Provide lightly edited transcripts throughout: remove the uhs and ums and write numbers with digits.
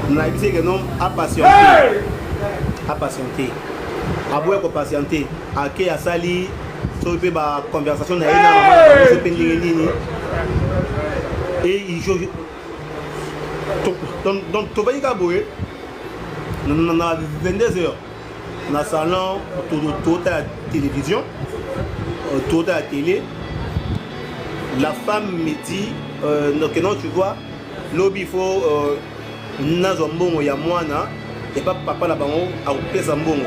n'a dit que non, à patienter. À patienter. À boire pour patienter. À qui a sali, sur une conversation, et il joue. Donc, tu vas y aller. On a 22 heures. Dans le salon, autour de la télévision, autour de la télé. La femme me dit que non, tu vois, l'obi faut nazambongo ya mwana et pas papa la bango a coupé zambongo.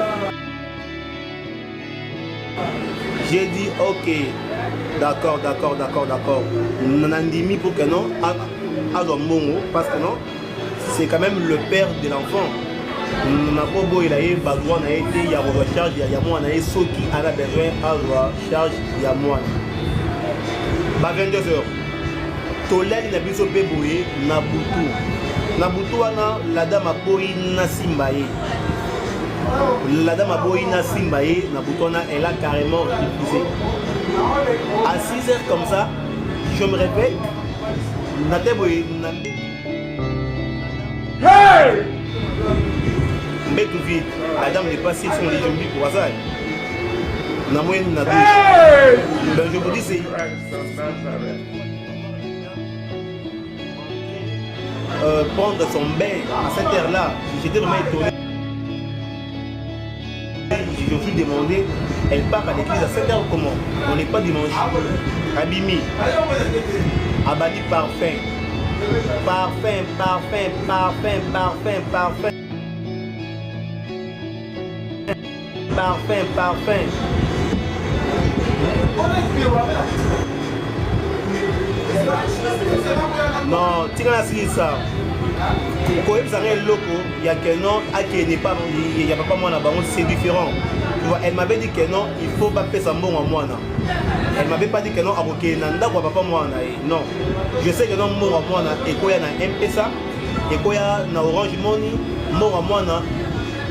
J'ai dit ok, d'accord. On a dit pour que non à zambongo parce que non, c'est quand même le père de l'enfant. On a pas beau il a eu besoin a été il y a recharge il y a moi on a eu ceux qui a besoin à recharge il y a moi. 22 heures. Tolali na biso pe boye na butu. Na butu wana la dame a boyi na simbaye. La dame a boyi na simbaye na butu wana elle a carrément refusé. À 6 heures comme ça, je me répète, na te boye na hey! Mais tout vite, la dame n'est pas si son les jambes pour ça. Na moyenne na douche. Ben je vous dis c'est prendre son bain à cette heure-là, j'étais vraiment étonné. Je me suis demandé, elle part à l'église à 7 heures comment? On n'est pas dimanche. Abimi, Abadi parfum. Parfum. Non, tu as dit ça. Quand vous avez un loco, il y a que non, il n'y a pas moi là-bas, c'est différent. Tu vois, elle m'avait dit que non, il ne faut pas faire ça bon à moi. Elle ne m'avait pas dit que non, non. Je sais que non, moi à moi, et quand il y a un M-Pesa, et quand il y a un Orange Money, moi à moi,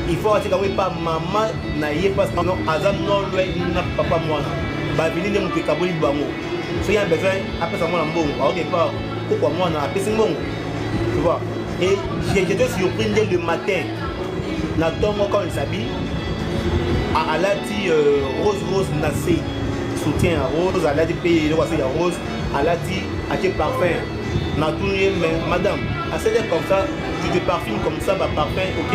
il faut que pas maman n'aille pas parce que non, Azam non, n'a papa moi. Babili ne m'occupe pas de bango. Si il y a besoin, après ça, moi, bon, ok, pas pourquoi moi, on a appelé bon. Tu vois. Et j'étais surpris dès le matin. Nathan, quand il s'habille, elle a dit Rose Nassé, soutien à Rose, elle a dit payer le à Rose, elle a dit à quel parfum. Mais madame, à cette heure comme ça, tu te parfumes comme ça, bah, parfum, ok.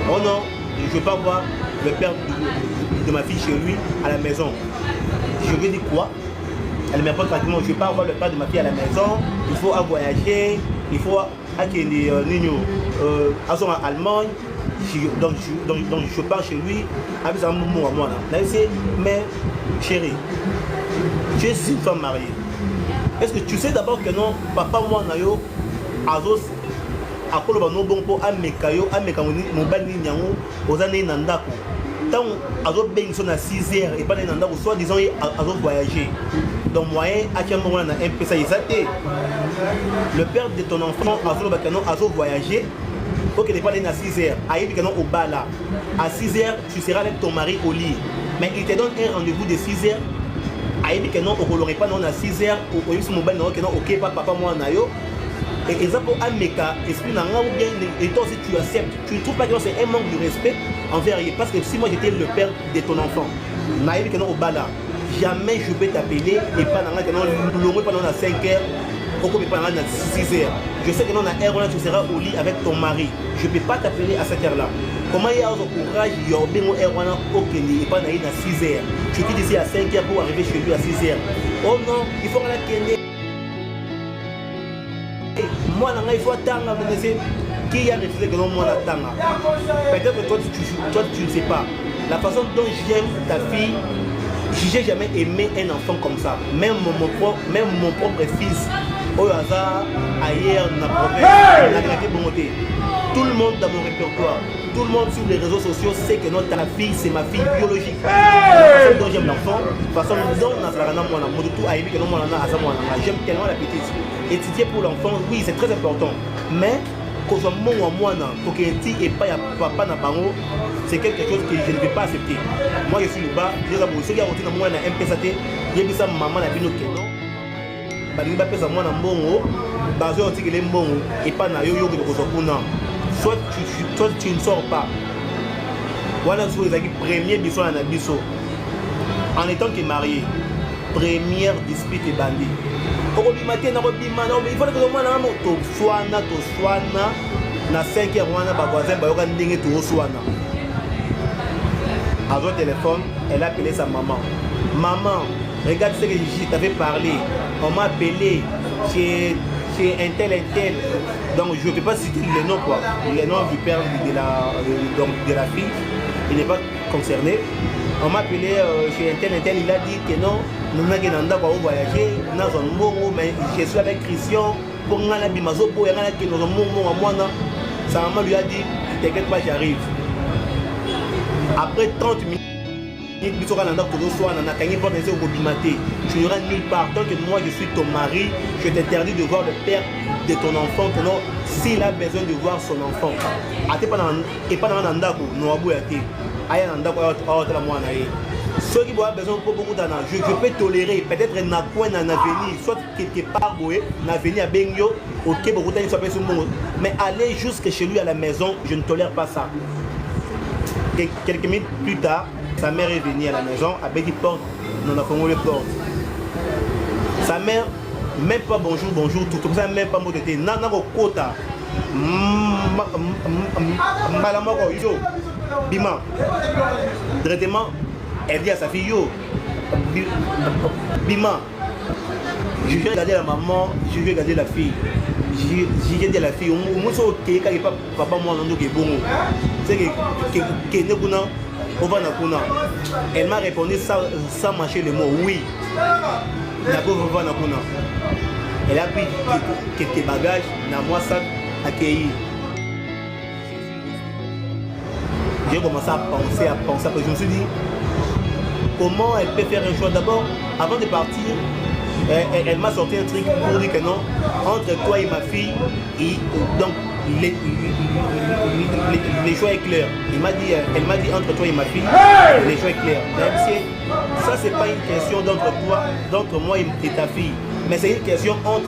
Oh non, je ne veux pas voir le père de ma fille chez lui à la maison. Je lui ai dit quoi? Elle me répond pratiquement, je ne veux pas voir le père de ma fille à la maison, il faut voyager, il faut aller à son Allemagne, donc je pars chez lui avec un moment à moi. Là, mais chérie, tu es une femme mariée. Est-ce que tu sais d'abord que non, papa moi, Nayo, Azos, à Koloba no bon pour Amekayo, Mobile Nyango, aux années Nandako. Tant Azos Ben sont à 6 heures et pas les Nandako, soit disant Azos voyager. Donc, moyen, à quel moment on a un peu ça, le père de ton enfant, Azos voyager, ok, il n'est pas allé à 6 heures, au bas là. À 6 heures, tu seras avec ton mari au lit. Mais il te donne un rendez-vous de 6 heures. Il dit que non, on ne pas à 6 heures, au mobile, ok, papa, moi, nayo. Et ça pour Ameka, esprit n'a rien ou bien, et toi aussi tu acceptes. Tu ne trouves pas que c'est un manque de respect envers lui. Parce que si moi j'étais le père de ton enfant, naïf que non au bas là, jamais je peux t'appeler et pas dans le pendant 5 heures, au coup pendant 6 heures. Je sais que non, à heure là tu seras au lit avec ton mari. Je ne peux pas t'appeler à cette heure là. Comment il y a un courage, il y a un heure là, ok, et pas dans 6 heures. Je quitte ici à 5 heures pour arriver chez lui à 6 heures. Oh non, il faut la kenner. Moi, il faut attendre qui a refusé que non, moi, l'attendre. Peut-être que toi, tu ne sais pas. La façon dont j'aime ta fille, je n'ai jamais aimé un enfant comme ça. Même mon propre fils, au hasard, ailleurs, dans la province, tout le monde dans mon répertoire, tout le monde sur les réseaux sociaux sait que notre fille, c'est ma fille biologique. La façon dont j'aime l'enfant, la façon dont j'aime tellement la petite. Étudier pour l'enfant, oui, c'est très important. Mais, quand on moi, pour qu'il et pas papa n'a pas c'est quelque chose que je ne vais pas accepter. Moi, je suis le bas, je suis ceux qui ont été dans moi, MPSAT, j'ai vu ça, maman, la vie, non. Bah, il va faire ça, moi, dans mon basé, on dit qu'il est bon, et pas dans yo, yo, soit tu ne sors pas. Voilà ce que les premier biso na biso. En étant que marié, première dispute et bandit. Il faut que tu sois na 5 heures, on voisin à votre téléphone, elle a appelé sa maman. Maman, regarde ce que je t'avais parlé. On m'a appelé chez un tel. Donc je ne peux pas citer le nom quoi. Le nom du père de la fille, il n'est pas concerné. On m'a appelé chez un tel, il a dit que non, nous n'avons pas voyager, mais je suis avec Christian pour nga bimazo pour nga que nous avons sa maman lui a dit, t'inquiète pas, j'arrive. Après 30 minutes, tu n'iras nulle part. Tant que moi je suis ton mari, je t'interdis de voir le père de ton enfant s'il a besoin de voir son enfant. Et pas dans un andako, nous avons été. Ceux qui ont besoin de beaucoup d'années, je peux tolérer peut-être un coin en avenir, soit quelque part un avenir à Bengyo, ok, beaucoup d'années soit sur mon. Mais aller jusque chez lui à la maison, je ne tolère pas ça. Et quelques minutes plus tard, sa mère est venue à la maison, avec des portes, nous avons les portes. Sa mère, même pas bonjour, tout comme ça, même pas mot de thé. Non, quota. Malamoko, yo, Bima. Directement, elle dit à sa fille, yo, Bima. Je vais regarder la maman, je vais regarder la fille. J'ai dit à la fille, on m'a dit que papa moi non est bon. C'est que elle m'a répondu sans mâcher le mot oui. Elle a pris quelques bagages dans moi sac accueilli. J'ai commencé à penser, parce que je me suis dit comment elle peut faire un choix d'abord avant de partir. Elle m'a sorti un truc pour dire que non, entre toi et ma fille, donc le choix est clair. Elle m'a dit entre toi et ma fille, le choix est clair. Ça, c'est pas une question d'entre toi, d'entre moi et ta fille, mais c'est une question entre